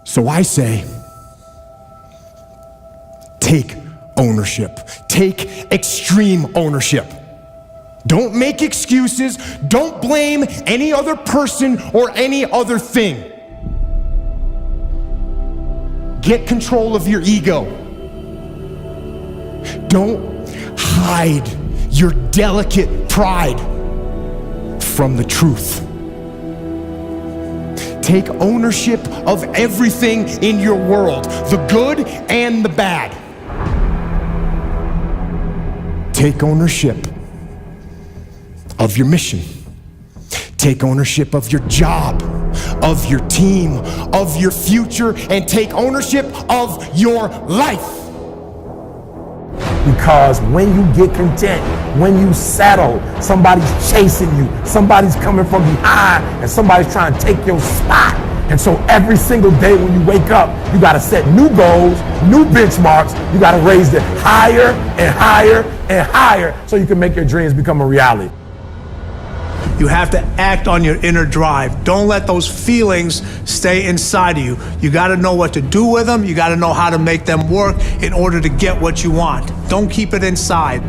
So I say, take ownership. Take extreme ownership. Don't make excuses. Don't blame any other person or any other thing. Get control of your ego. Don't hide your delicate pride from the truth. Take ownership of everything in your world, the good and the bad. Take ownership of your mission. Take ownership of your job, of your team, of your future, and take ownership of your life. Because when you get content, when you settle, somebody's chasing you, somebody's coming from behind, and somebody's trying to take your spot. And so every single day when you wake up, you gotta set new goals, new benchmarks. You gotta raise it higher and higher and higher so you can make your dreams become a reality. You have to act on your inner drive. Don't let those feelings stay inside of you. You got to know what to do with them. You got to know how to make them work in order to get what you want. Don't keep it inside.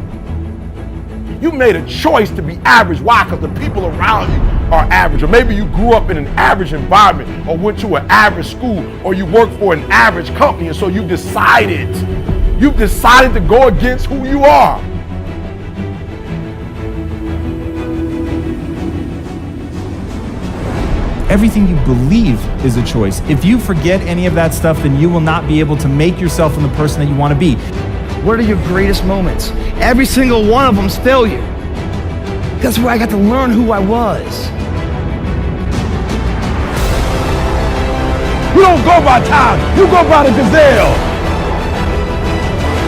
You made a choice to be average. Why? Because the people around you are average. Or maybe you grew up in an average environment, or went to an average school, or you work for an average company, and so you've decided to go against who you are. Everything you believe is a choice. If you forget any of that stuff, then you will not be able to make yourself into the person that you want to be. What are your greatest moments? Every single one of them's failure. That's where I got to learn who I was. You don't go by time, you go by the gazelle.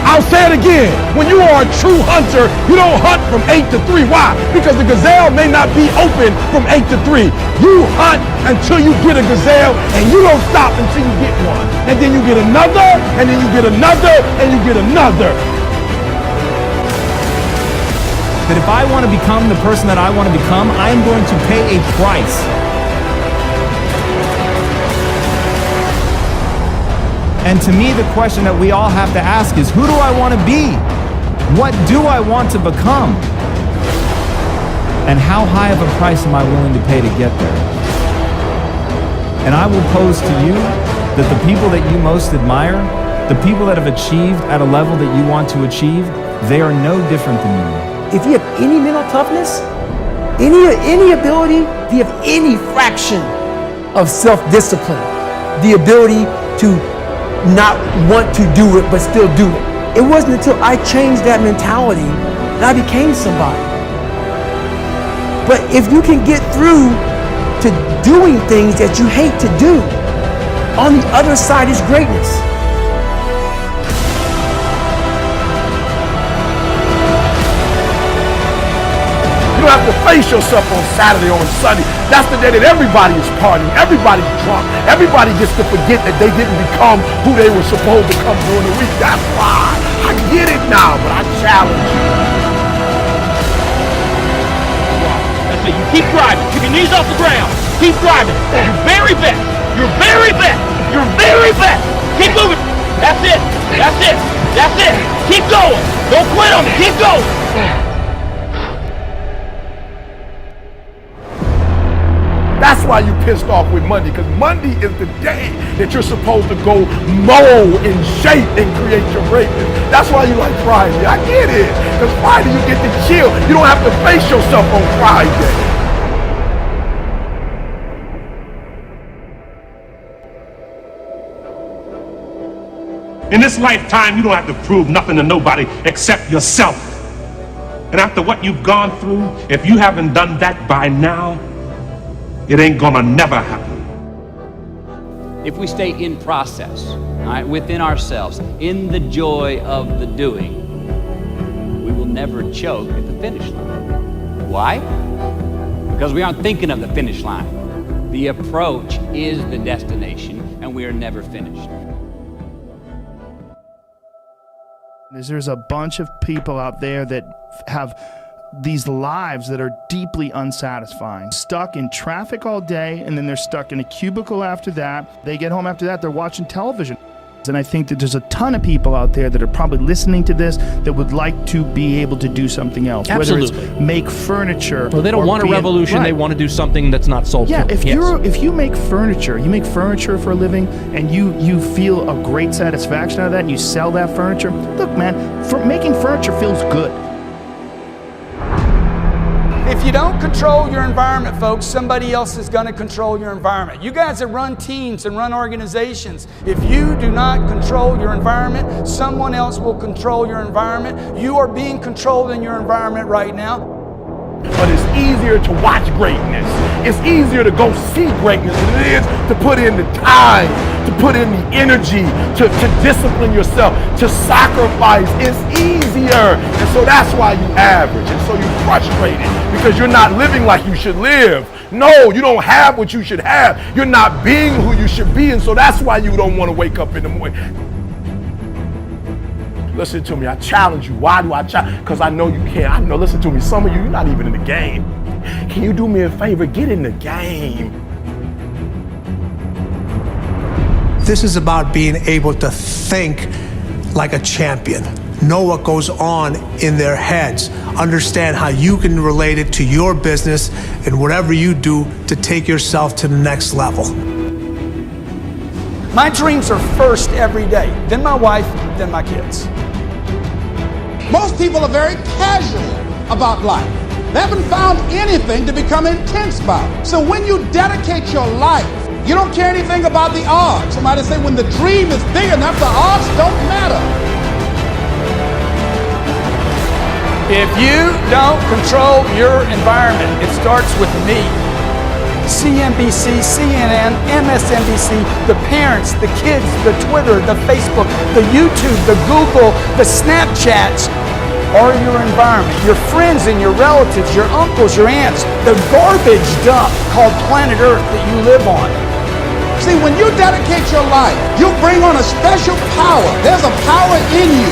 I'll say it again. When you are a true hunter, you don't hunt from 8 to 3. Why? Because the gazelle may not be open from 8 to 3. You hunt until you get a gazelle, and you don't stop until you get one. And then you get another, and then you get another, and you get another. That if I want to become the person that I want to become, I am going to pay a price. And to me, the question that we all have to ask is, who do I want to be? What do I want to become? And how high of a price am I willing to pay to get there? And I will pose to you that the people that you most admire, the people that have achieved at a level that you want to achieve, they are no different than you. If you have any mental toughness, any ability, if you have any fraction of self-discipline, the ability to not want to do it, but still do it. It wasn't until I changed that mentality that I became somebody. But if you can get through to doing things that you hate to do, on the other side is greatness. You don't have to face yourself on Saturday or on Sunday. That's the day that everybody is partying, everybody's drunk, everybody gets to forget that they didn't become who they were supposed to become during the week. That's why. I get it now, but I challenge you. That's it. You keep driving. Keep your knees off the ground. Keep driving. Your very best. Your very best. Your very best. Keep moving. That's it. That's it. That's it. Keep going. Don't quit on me. Keep going. That's why you pissed off with Monday, because Monday is the day that you're supposed to go mold and shape and create your greatness. That's why you like Friday. I get it. Because Friday you get to chill. You don't have to face yourself on Friday. In this lifetime, you don't have to prove nothing to nobody except yourself. And after what you've gone through, if you haven't done that by now, it ain't gonna never happen. If we stay in process, all right, within ourselves, in the joy of the doing, we will never choke at the finish line. Why? Because we aren't thinking of the finish line. The approach is the destination, and we are never finished. There's a bunch of people out there that have these lives that are deeply unsatisfying. Stuck in traffic all day, and then they're stuck in a cubicle after that. They get home after that, they're watching television. And I think that there's a ton of people out there that are probably listening to this that would like to be able to do something else. Absolutely. Whether it's make furniture. Well, they don't want a revolution. Right. They want to do something that's not soul Yeah, food. if you make furniture, for a living, and you feel a great satisfaction out of that, and you sell that furniture. Look, man, making furniture feels good. If you don't control your environment, folks, somebody else is going to control your environment. You guys that run teams and run organizations, if you do not control your environment, someone else will control your environment. You are being controlled in your environment right now. But it's easier to watch greatness. It's easier to go see greatness than it is to put in the time, to put in the energy, to discipline yourself, to sacrifice. It's easier. And so that's why you average. And so you're frustrated because you're not living like you should live. No, you don't have what you should have. You're not being who you should be. And so that's why you don't want to wake up in the morning. Listen to me, I challenge you. Why do I challenge? Because I know you can. I know, listen to me, some of you, you're not even in the game. Can you do me a favor? Get in the game. This is about being able to think like a champion. Know what goes on in their heads. Understand how you can relate it to your business and whatever you do to take yourself to the next level. My dreams are first every day, then my wife, then my kids. Most people are very casual about life. They haven't found anything to become intense about. So when you dedicate your life, you don't care anything about the odds. Somebody say when the dream is big enough, the odds don't matter. If you don't control your environment, it starts with me. CNBC, CNN, MSNBC, the parents, the kids, the Twitter, the Facebook, the YouTube, the Google, the Snapchats are your environment. Your friends and your relatives, your uncles, your aunts, the garbage dump called planet Earth that you live on. See, when you dedicate your life, you bring on a special power. There's a power in you.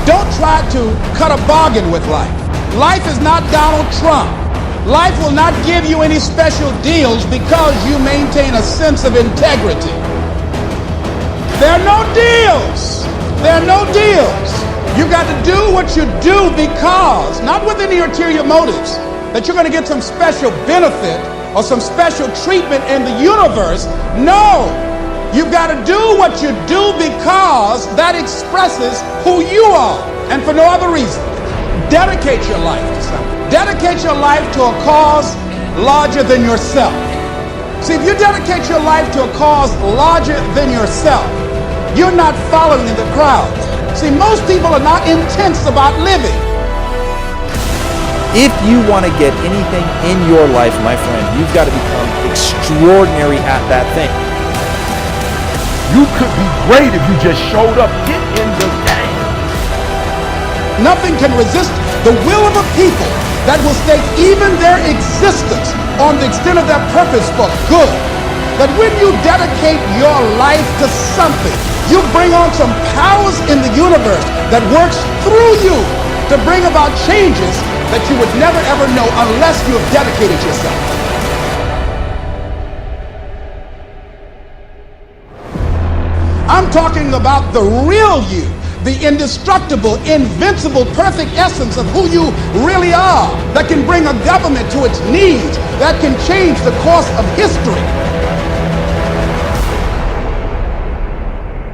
Don't try to cut a bargain with life. Life is not Donald Trump. Life will not give you any special deals because you maintain a sense of integrity. There are no deals. There are no deals. You got to do what you do because, not with any ulterior motives, that you're going to get some special benefit or some special treatment in the universe. No, you've got to do what you do because that expresses who you are and for no other reason. Dedicate your life to something. Dedicate your life to a cause larger than yourself. See, if you dedicate your life to a cause larger than yourself, you're not following the crowd. See, most people are not intense about living. If you want to get anything in your life, my friend, you've got to become extraordinary at that thing. You could be great if you just showed up. Get in the game. Nothing can resist the will of a people that will stake even their existence on the extent of their purpose for good. That when you dedicate your life to something, you bring on some powers in the universe that works through you to bring about changes that you would never ever know unless you have dedicated yourself. I'm talking about the real you, the indestructible, invincible, perfect essence of who you really are, that can bring a government to its knees, that can change the course of history.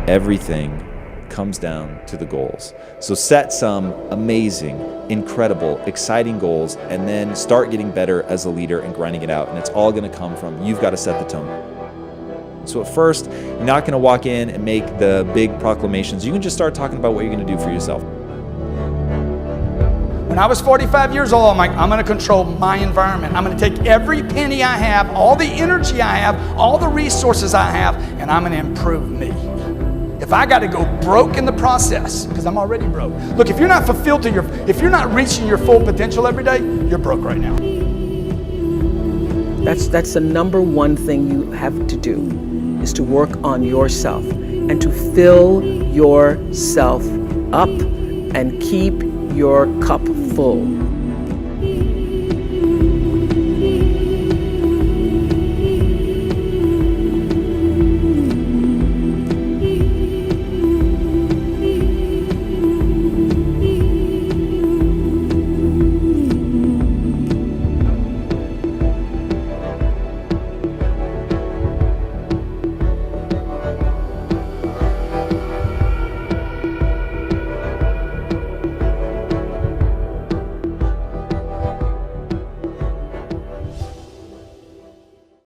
Everything comes down to the goals. So set some amazing, incredible, exciting goals, and then start getting better as a leader and grinding it out. And it's all going to come from you've got to set the tone. So at first, you're not going to walk in and make the big proclamations. You can just start talking about what you're going to do for yourself. When I was 45 years old, I'm like, I'm going to control my environment. I'm going to take every penny I have, all the energy I have, all the resources I have, and I'm going to improve me. If I got to go broke in the process, because I'm already broke. Look, if you're not fulfilled to if you're not reaching your full potential every day, you're broke right now. That's the number one thing you have to do, is to work on yourself and to fill yourself up and keep your cup full.